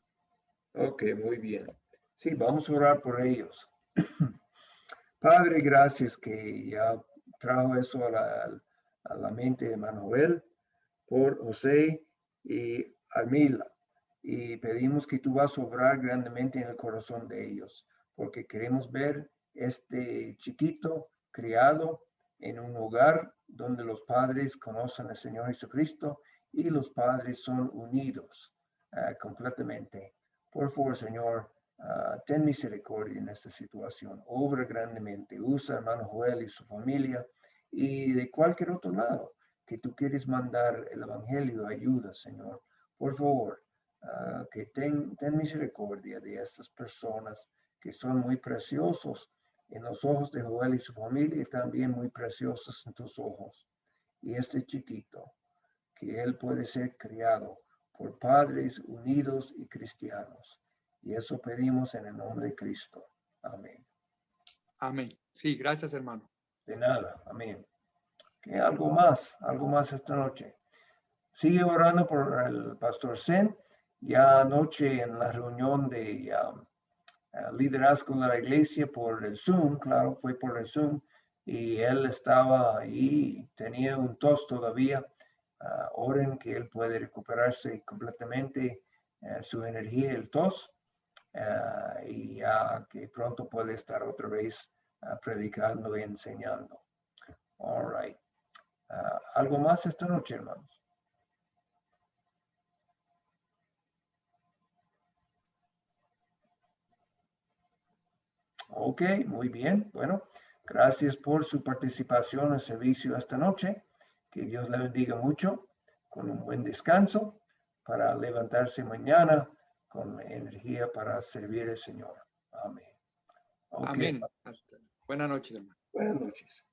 Ok, muy bien. Sí, vamos a orar por ellos. Padre, gracias que ya trajo eso a la mente de Manuel por José y Armila. Y pedimos que tú vas a obrar grandemente en el corazón de ellos, porque queremos ver este chiquito criado en un hogar donde los padres conocen al Señor Jesucristo y los padres son unidos completamente. Por favor, Señor, ten misericordia en esta situación. Obra grandemente. Usa a hermano Joel y su familia y de cualquier otro lado que tú quieres mandar el evangelio, ayuda, Señor. Por favor, que ten misericordia de estas personas que son muy preciosos en los ojos de Joel y su familia y también muy preciosos en tus ojos. Y este chiquito, que él puede ser criado por padres unidos y cristianos. Y eso pedimos en el nombre de Cristo. Amén. Amén. Sí, gracias, hermano. De nada. Amén. ¿Qué algo más esta noche? Sigue orando por el pastor Zen. Ya anoche en la reunión de liderazgo de la iglesia por el Zoom, claro, fue por el Zoom, y él estaba ahí, tenía un tos todavía. Oren que él puede recuperarse completamente su energía, el tos, y ya que pronto puede estar otra vez predicando y enseñando. All right. ¿Algo más esta noche, hermanos? Ok, muy bien. Bueno, gracias por su participación en el servicio esta noche. Que Dios le bendiga mucho, con un buen descanso, para levantarse mañana con energía para servir al Señor. Amén. Okay. Amén. Buenas noches, hermano. Buenas noches.